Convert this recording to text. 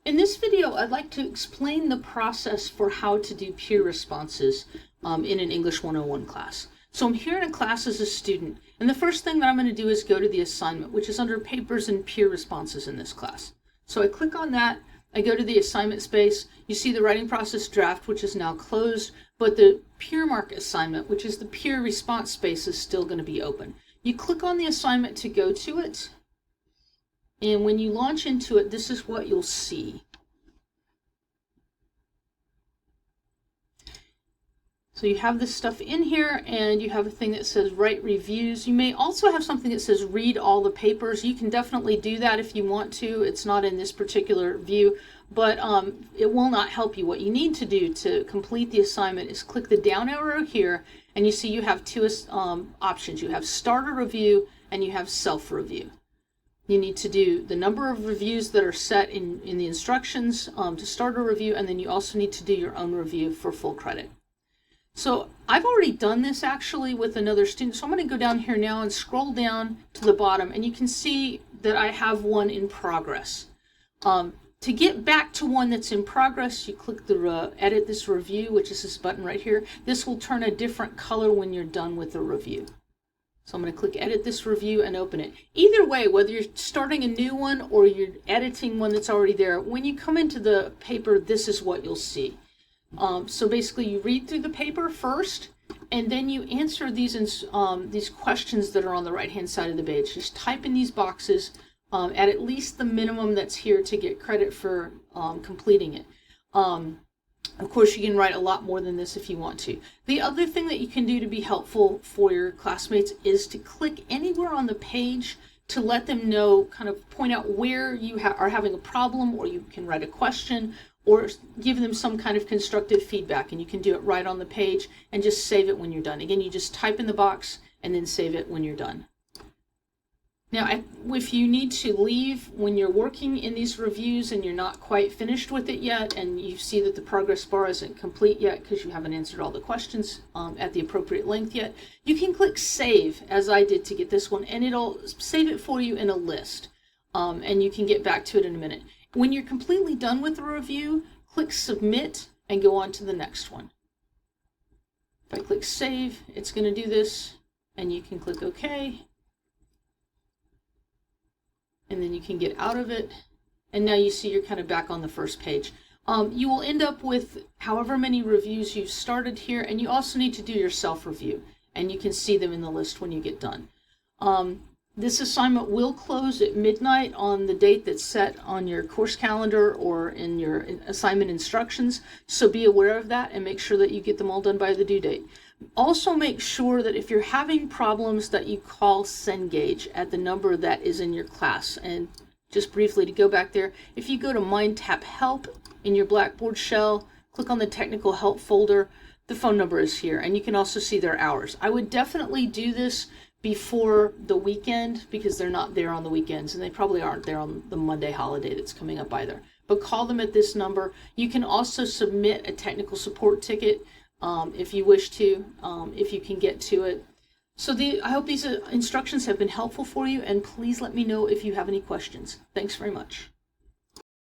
In this video, I'd like to explain the process for how to do peer responses in an English 101 class. So I'm here in a class as a student, and the first thing that I'm going to do is go to the assignment, which is under papers and peer responses in this class. So I click on that, I go to the assignment space, you see the writing process draft, which is now closed, but the Peermark assignment, which is the peer response space, is still going to be open. You click on the assignment to go to it, and when you launch into it, this is what you'll see. So you have this stuff in here, and you have a thing that says write reviews. You may also have something that says read all the papers. You can definitely do that if you want to. It's not in this particular view, but it will not help you. What you need to do to complete the assignment is click the down arrow here, and you see you have two options. You have start a review and you have self-review. You need to do the number of reviews that are set in the instructions to start a review, and then you also need to do your own review for full credit. So I've already done this actually with another student. So I'm going to go down here now and scroll down to the bottom, and you can see that I have one in progress. To get back to one that's in progress, you click the edit this review, which is this button right here. This will turn a different color when you're done with the review. So I'm going to click edit this review and open it. Either way, whether you're starting a new one or you're editing one that's already there, when you come into the paper, this is what you'll see. So basically you read through the paper first, and then you answer these questions that are on the right hand side of the page. Just type in these boxes at least the minimum that's here to get credit for completing it. Of course, you can write a lot more than this if you want to. The other thing that you can do to be helpful for your classmates is to click anywhere on the page to let them know, kind of point out where you are having a problem, or you can write a question, or give them some kind of constructive feedback, and you can do it right on the page and just save it when you're done. Again, you just type in the box and then save it when you're done. Now, if you need to leave when you're working in these reviews and you're not quite finished with it yet, and you see that the progress bar isn't complete yet because you haven't answered all the questions at the appropriate length yet, you can click save, as I did to get this one, and it'll save it for you in a list, and you can get back to it in a minute. When you're completely done with the review, click submit and go on to the next one. If I click save, it's going to do this, and you can click OK. And then you can get out of it, and now you see you're kind of back on the first page. You will end up with however many reviews you've started here, and you also need to do your self-review, and you can see them in the list when you get done. This assignment will close at midnight on the date that's set on your course calendar or in your assignment instructions, so be aware of that and make sure that you get them all done by the due date. Also make sure that if you're having problems that you call Cengage at the number that is in your class. And just briefly to go back there, if you go to Mind Tap Help in your Blackboard shell, click on the Technical Help folder, the phone number is here, and you can also see their hours. I would definitely do this before the weekend because they're not there on the weekends, and they probably aren't there on the Monday holiday that's coming up either. But call them at this number. You can also submit a technical support ticket if you wish to, if you can get to it. So I hope these instructions have been helpful for you, and please let me know if you have any questions. Thanks very much.